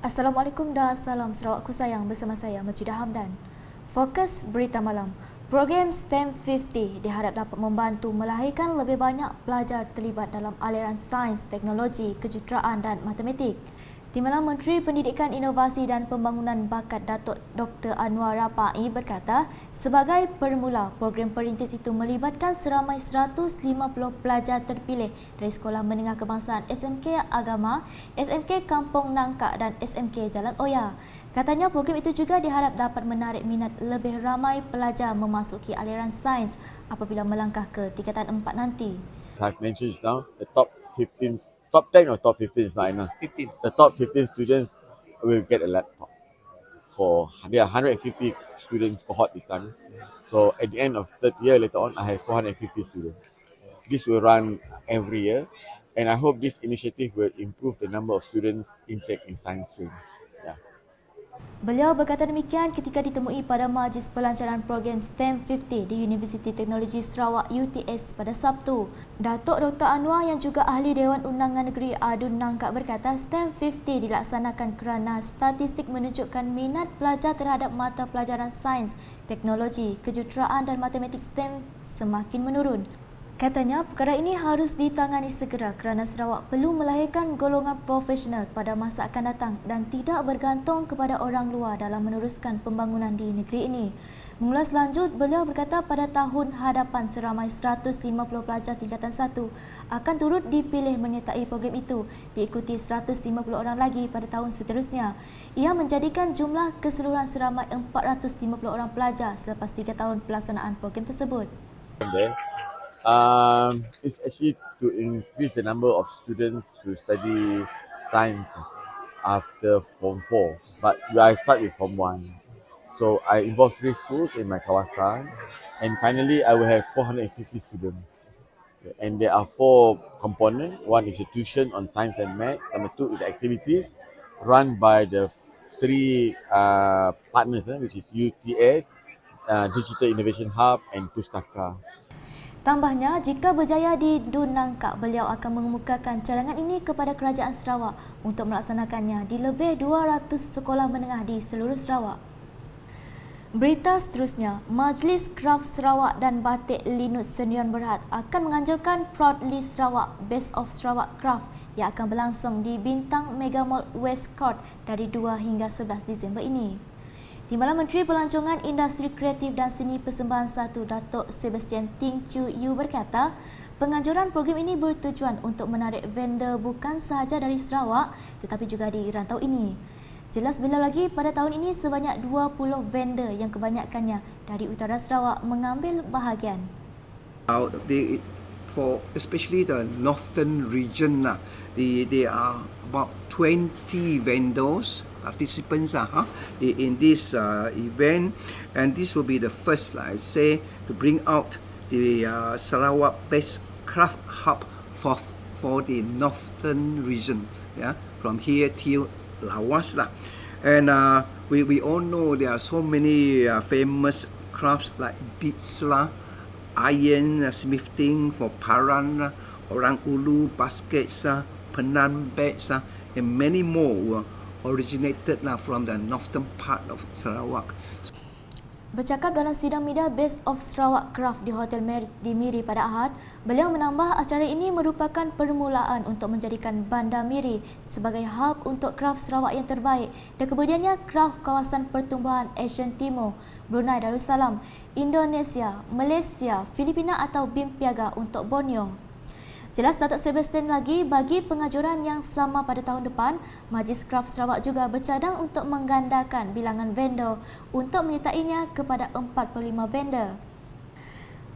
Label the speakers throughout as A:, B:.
A: Assalamualaikum dan salam Sarawakku sayang, bersama saya Majidah Hamdan. Fokus berita malam. Program STEM 50 diharap dapat membantu melahirkan lebih banyak pelajar terlibat dalam aliran sains, teknologi, kejuruteraan dan matematik. Timbalan Menteri Pendidikan, Inovasi dan Pembangunan Bakat Datuk Dr. Anwar Rapai berkata, sebagai permula, program perintis itu melibatkan seramai 150 pelajar terpilih dari Sekolah Menengah Kebangsaan SMK Agama, SMK Kampung Nangkak dan SMK Jalan Oya. Katanya program itu juga diharap dapat menarik minat lebih ramai pelajar memasuki aliran sains apabila melangkah ke tingkatan 4 nanti.
B: I've mentioned just now, the top 10 or top 15 is not enough.
C: 15.
B: The top 15 students will get a laptop. There are 150 students cohort this time. So at the end of third year later on, I have 450 students. This will run every year, and I hope this initiative will improve the number of students intake in science stream. Yeah.
A: Beliau berkata demikian ketika ditemui pada majlis pelancaran program STEM 50 di Universiti Teknologi Sarawak UTS pada Sabtu. Datuk Dr. Anwar yang juga ahli Dewan Undangan Negeri Adun Nangkak berkata STEM 50 dilaksanakan kerana statistik menunjukkan minat pelajar terhadap mata pelajaran sains, teknologi, kejuruteraan dan matematik STEM semakin menurun. Katanya perkara ini harus ditangani segera kerana Sarawak perlu melahirkan golongan profesional pada masa akan datang dan tidak bergantung kepada orang luar dalam meneruskan pembangunan di negeri ini. Mengulas lanjut, beliau berkata pada tahun hadapan seramai 150 pelajar tingkatan 1 akan turut dipilih menyertai program itu, diikuti 150 orang lagi pada tahun seterusnya. Ia menjadikan jumlah keseluruhan seramai 450 orang pelajar selepas 3 tahun pelaksanaan program tersebut.
B: It's actually to increase the number of students who study science after Form 4. But I start with Form 1. So I involve 3 schools in my kawasan. And finally, I will have 450 students. And there are 4 components. One is a tuition on science and maths. Number 2 is activities run by the 3 partners, which is UTS, Digital Innovation Hub and Pustaka.
A: Tambahnya, jika berjaya di Dun Nangkak, beliau akan mengemukakan cadangan ini kepada Kerajaan Sarawak untuk melaksanakannya di lebih 200 sekolah menengah di seluruh Sarawak. Berita seterusnya, Majlis Kraft Sarawak dan Batik Linut Sendirian Berhad akan menganjurkan Proudly Sarawak Best of Sarawak Craft yang akan berlangsung di Bintang Mega Mall West Court dari 2 hingga 11 Disember ini. Timbalan Menteri Pelancongan Industri Kreatif dan Seni Persembahan 1 Datuk Sebastian Ting Chu Yu berkata, penganjuran program ini bertujuan untuk menarik vendor bukan sahaja dari Sarawak tetapi juga di rantau ini. Jelas beliau lagi, pada tahun ini sebanyak 20 vendor yang kebanyakannya dari utara Sarawak mengambil bahagian.
D: For especially the northern region, there are about 20 vendors, participants in this event, and this will be the first, I say, to bring out the Sarawak Best Craft Hub for the northern region, from here till Lawas and we all know there are so many famous crafts like beads iron smithing for paran, orang ulu baskets, penan bags, and many more originated from the northern part of Sarawak.
A: Bercakap dalam sidang media Best of Sarawak Craft di Hotel Merit di Miri pada Ahad, beliau menambah acara ini merupakan permulaan untuk menjadikan Bandar Miri sebagai hub untuk kraft Sarawak yang terbaik dan kemudiannya kraft kawasan pertumbuhan Asian Timur, Brunei Darussalam, Indonesia, Malaysia, Filipina atau BIM Piaga untuk Borneo. Jelas Datuk Sebastian lagi, bagi pengajuran yang sama pada tahun depan, Majlis Kraft Sarawak juga bercadang untuk menggandakan bilangan vendor untuk menyertainya kepada 45 vendor.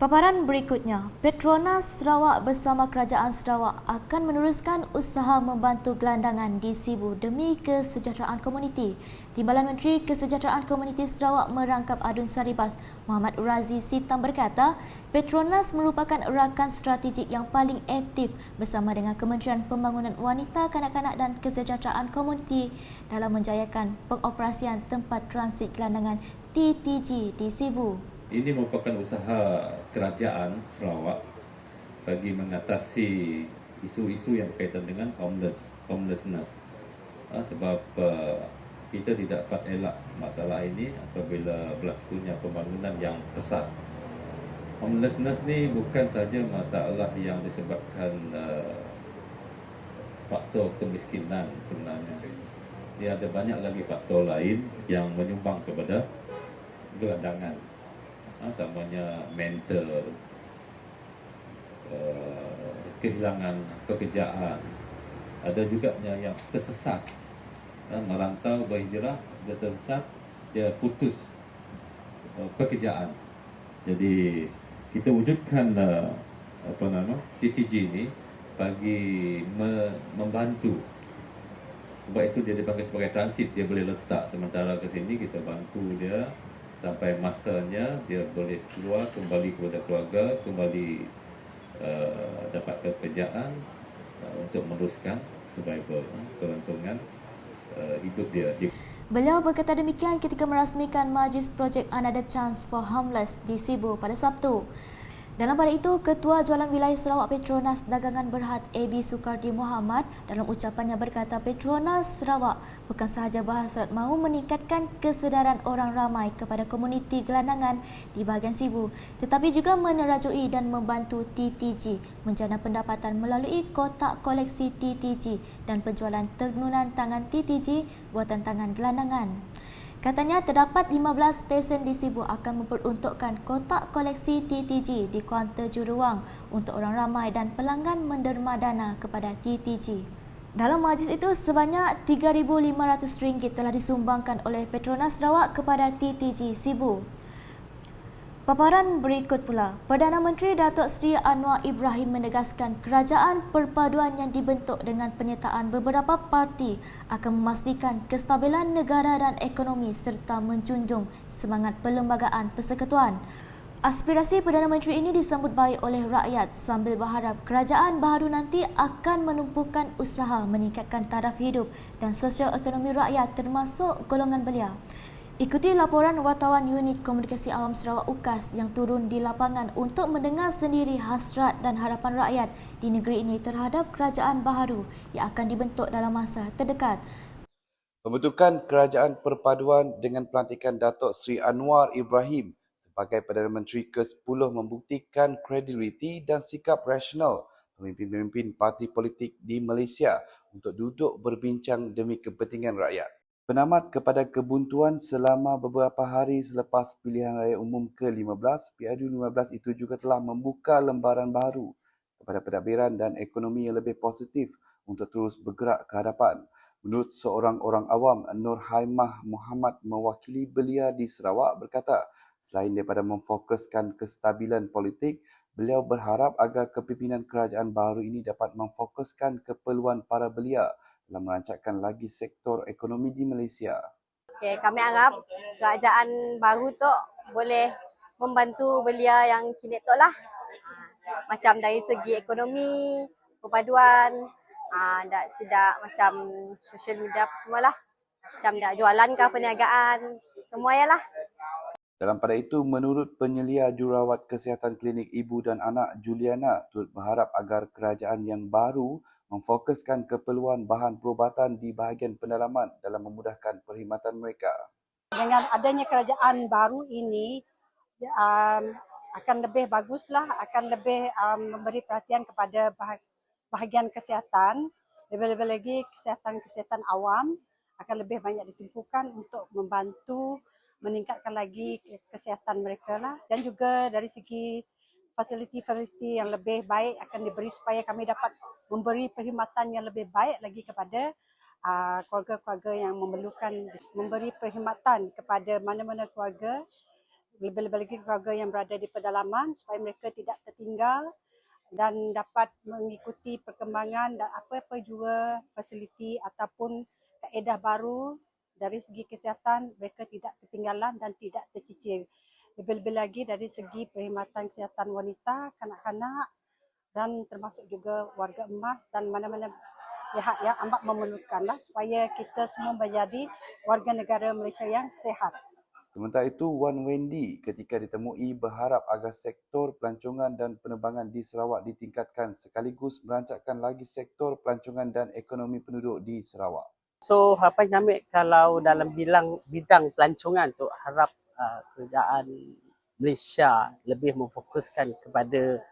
A: Paparan berikutnya, Petronas Sarawak bersama Kerajaan Sarawak akan meneruskan usaha membantu gelandangan di Sibu demi kesejahteraan komuniti. Timbalan Menteri Kesejahteraan Komuniti Sarawak Merangkap Adun Saribas, Muhammad Razi Sitam berkata, Petronas merupakan rakan strategik yang paling aktif bersama dengan Kementerian Pembangunan Wanita, Kanak-kanak dan Kesejahteraan Komuniti dalam menjayakan pengoperasian tempat transit gelandangan TTG di Sibu.
C: Ini merupakan usaha kerajaan Sarawak bagi mengatasi isu-isu yang berkaitan dengan homelessness. sebab kita tidak dapat elak masalah ini apabila berlakunya pembangunan yang pesat. Homelessness ni bukan saja masalah yang disebabkan faktor kemiskinan sebenarnya. Dia ada banyak lagi faktor lain yang menyumbang kepada gelandangan. Samanya mental, kehilangan pekerjaan, ada juga yang tersesat, merantau berhijrah, dia tersesat, dia putus pekerjaan. Jadi kita wujudkan TTG ini bagi membantu. Sebab itu dia dipanggil sebagai transit, dia boleh letak sementara ke sini, kita bantu dia sampai masanya dia boleh keluar kembali kepada keluarga, kembali dapatkan pekerjaan untuk meneruskan survival, kelangsungan hidup dia.
A: Beliau berkata demikian ketika merasmikan majlis projek Another Chance for Homeless di Sibu pada Sabtu. Dalam pada itu, Ketua Jualan Wilayah Sarawak Petronas Dagangan Berhad AB Sukardi Muhammad dalam ucapannya berkata Petronas Sarawak bukan sahaja berhasrat mahu meningkatkan kesedaran orang ramai kepada komuniti gelandangan di bahagian Sibu, tetapi juga menerajui dan membantu TTG menjana pendapatan melalui kotak koleksi TTG dan penjualan tenunan tangan TTG buatan tangan gelandangan. Katanya terdapat 15 stesen di Sibu akan memperuntukkan kotak koleksi TTG di kaunter juruwang untuk orang ramai dan pelanggan menderma dana kepada TTG. Dalam majlis itu, sebanyak RM3,500 telah disumbangkan oleh Petronas Sarawak kepada TTG Sibu. Paparan berikut pula, Perdana Menteri Datuk Seri Anwar Ibrahim menegaskan kerajaan perpaduan yang dibentuk dengan penyertaan beberapa parti akan memastikan kestabilan negara dan ekonomi serta menjunjung semangat perlembagaan persekutuan. Aspirasi Perdana Menteri ini disambut baik oleh rakyat sambil berharap kerajaan baharu nanti akan menumpukan usaha meningkatkan taraf hidup dan sosio-ekonomi rakyat termasuk golongan belia. Ikuti laporan wartawan Unit Komunikasi Awam Sarawak UKAS yang turun di lapangan untuk mendengar sendiri hasrat dan harapan rakyat di negeri ini terhadap kerajaan baharu yang akan dibentuk dalam masa terdekat.
E: Pembentukan Kerajaan Perpaduan dengan pelantikan Datuk Seri Anwar Ibrahim sebagai Perdana Menteri ke-10 membuktikan kredibiliti dan sikap rasional pemimpin-pemimpin parti politik di Malaysia untuk duduk berbincang demi kepentingan rakyat. Penamat kepada kebuntuan selama beberapa hari selepas pilihan raya umum ke-15, PRU15 itu juga telah membuka lembaran baru kepada pentadbiran dan ekonomi yang lebih positif untuk terus bergerak ke hadapan. Menurut seorang orang awam, Nur Haimah Muhammad mewakili belia di Sarawak berkata, selain daripada memfokuskan kestabilan politik, beliau berharap agar kepimpinan kerajaan baru ini dapat memfokuskan keperluan para belia dalam merancangkan lagi sektor ekonomi di Malaysia.
F: Okay, kami harap kerajaan baru tu boleh membantu belia yang kini tu lah. Macam dari segi ekonomi, perpaduan, dan sedak macam social media semua lah. Macam dak jualan ke perniagaan, semua ya lah.
E: Dalam pada itu, menurut penyelia jururawat kesihatan klinik ibu dan anak Juliana, turut berharap agar kerajaan yang baru memfokuskan keperluan bahan perubatan di bahagian pendalaman dalam memudahkan perkhidmatan mereka.
G: Dengan adanya kerajaan baru ini, akan lebih baguslah, akan lebih memberi perhatian kepada bahagian kesihatan, lebih-lebih lagi kesihatan awam akan lebih banyak ditumpukan untuk membantu meningkatkan lagi kesihatan mereka lah, dan juga dari segi fasiliti-fasiliti yang lebih baik akan diberi supaya kami dapat memberi perkhidmatan yang lebih baik lagi kepada keluarga-keluarga yang memerlukan, memberi perkhidmatan kepada mana-mana keluarga, lebih-lebih lagi keluarga yang berada di pedalaman supaya mereka tidak tertinggal dan dapat mengikuti perkembangan dan apa-apa juga fasiliti ataupun kaedah baru dari segi kesihatan, mereka tidak ketinggalan dan tidak tercicir. Lebih-lebih lagi dari segi perkhidmatan kesihatan wanita, kanak-kanak dan termasuk juga warga emas dan mana-mana pihak yang amat memerlukanlah supaya kita semua menjadi warga negara Malaysia yang sihat.
E: Sementara itu, Wan Wendy ketika ditemui berharap agar sektor pelancongan dan penerbangan di Sarawak ditingkatkan sekaligus merancangkan lagi sektor pelancongan dan ekonomi penduduk di Sarawak.
H: So harapan kami kalau dalam bidang pelancongan tu harap kerajaan Malaysia lebih memfokuskan kepada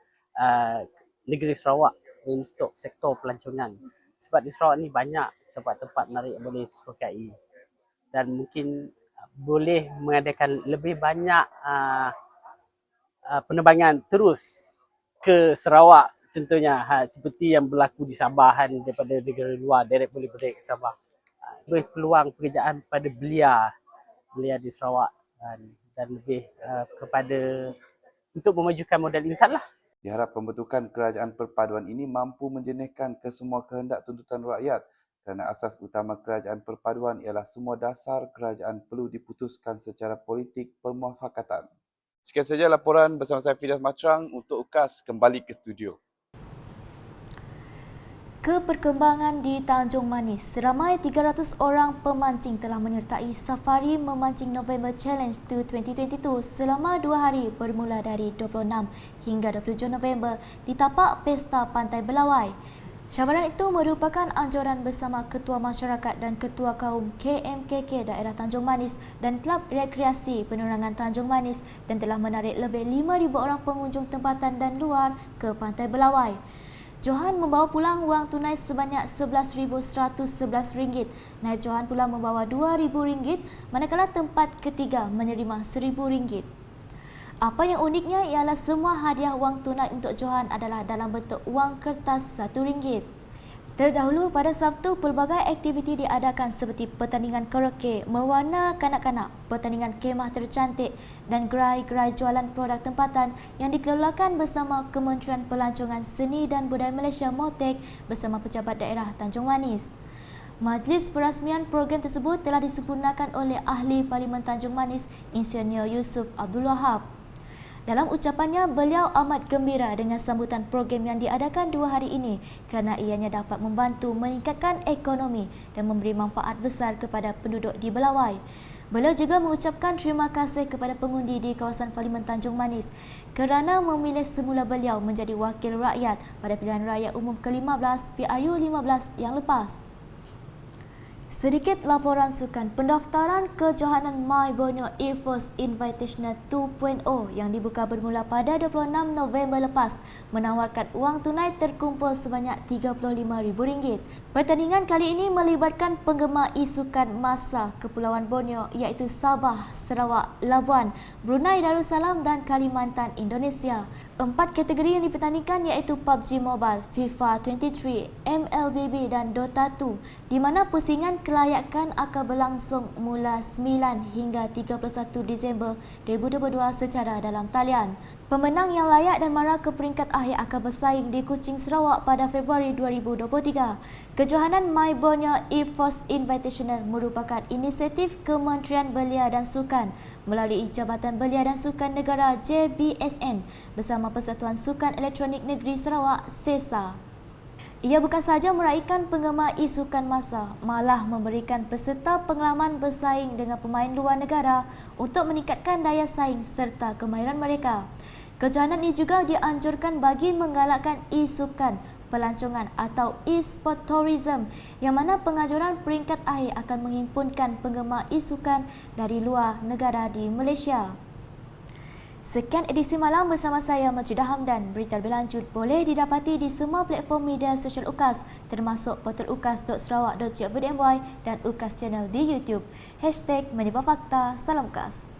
H: negeri Sarawak untuk sektor pelancongan. Sebab di Sarawak ni banyak tempat-tempat menarik yang boleh disukai dan mungkin boleh mengadakan lebih banyak penerbangan terus ke Sarawak contohnya seperti yang berlaku di Sabah daripada negara luar direct boleh ke Sabah. Lebih peluang pekerjaan pada belia di Sarawak dan lebih kepada untuk memajukan modal insan lah.
E: Diharap pembentukan kerajaan perpaduan ini mampu menjenihkan kesemua kehendak tuntutan rakyat kerana asas utama kerajaan perpaduan ialah semua dasar kerajaan perlu diputuskan secara politik permuafakatan. Sekian saja laporan bersama saya Fidas Matrang untuk UKAS kembali ke studio.
A: Keperkembangan di Tanjung Manis, seramai 300 orang pemancing telah menyertai Safari Memancing November Challenge 2022 selama 2 hari bermula dari 26 hingga 27 November di tapak Pesta Pantai Belawai. Cabaran itu merupakan anjuran bersama Ketua Masyarakat dan Ketua Kaum KMKK Daerah Tanjung Manis dan Kelab Rekreasi Penerangan Tanjung Manis dan telah menarik lebih 5,000 orang pengunjung tempatan dan luar ke Pantai Belawai. Johan membawa pulang wang tunai sebanyak RM11,111. Naib Johan pula membawa RM2,000 manakala tempat ketiga menerima RM1,000. Apa yang uniknya ialah semua hadiah wang tunai untuk Johan adalah dalam bentuk wang kertas RM1. Terdahulu pada Sabtu, pelbagai aktiviti diadakan seperti pertandingan karaoke, merwana kanak-kanak, pertandingan kemah tercantik dan gerai-gerai jualan produk tempatan yang dikelolakan bersama Kementerian Pelancongan Seni dan Budaya Malaysia MOTEK bersama pejabat daerah Tanjung Manis. Majlis perasmian program tersebut telah disempurnakan oleh Ahli Parlimen Tanjung Manis, Insinyur Yusof Abdul Wahab. Dalam ucapannya, beliau amat gembira dengan sambutan program yang diadakan 2 hari ini kerana ianya dapat membantu meningkatkan ekonomi dan memberi manfaat besar kepada penduduk di Belawai. Beliau juga mengucapkan terima kasih kepada pengundi di kawasan Parlimen Tanjung Manis kerana memilih semula beliau menjadi wakil rakyat pada pilihan raya umum ke-15 PRU 15 yang lepas. Sedikit laporan sukan. Pendaftaran kejohanan My Borneo E-Force Invitational 2.0 yang dibuka bermula pada 26 November lepas menawarkan wang tunai terkumpul sebanyak RM35,000. Pertandingan kali ini melibatkan penggemar e-sukan masa Kepulauan Borneo iaitu Sabah, Sarawak, Labuan, Brunei Darussalam dan Kalimantan, Indonesia. 4 kategori yang dipertandingkan iaitu PUBG Mobile, FIFA 23, MLBB dan Dota 2 di mana pusingan kelayakan akan berlangsung mula 9 hingga 31 Disember 2022 secara dalam talian. Pemenang yang layak dan mara ke peringkat akhir akan bersaing di Kuching, Sarawak pada Februari 2023. Kejohanan My Borneo E-Force Invitational merupakan inisiatif Kementerian Belia dan Sukan melalui Jabatan Belia dan Sukan Negara JBSN bersama Persatuan Sukan Elektronik Negeri Sarawak SESA. Ia bukan sahaja meraihkan penggemar e-sukan masa, malah memberikan peserta pengalaman bersaing dengan pemain luar negara untuk meningkatkan daya saing serta kemahiran mereka. Kejohanan ini juga dianjurkan bagi menggalakkan e-sukan pelancongan atau e-sport tourism yang mana pengajuran peringkat akhir akan menghimpunkan penggemar e-sukan dari luar negara di Malaysia. Sekian edisi malam bersama saya Majidah Hamdan. Berita lebih lanjut boleh didapati di semua platform media sosial UKAS termasuk portal ukas.sarawak.gov.my dan UKAS Channel di YouTube. #Menibah Fakta. Salam UKAS.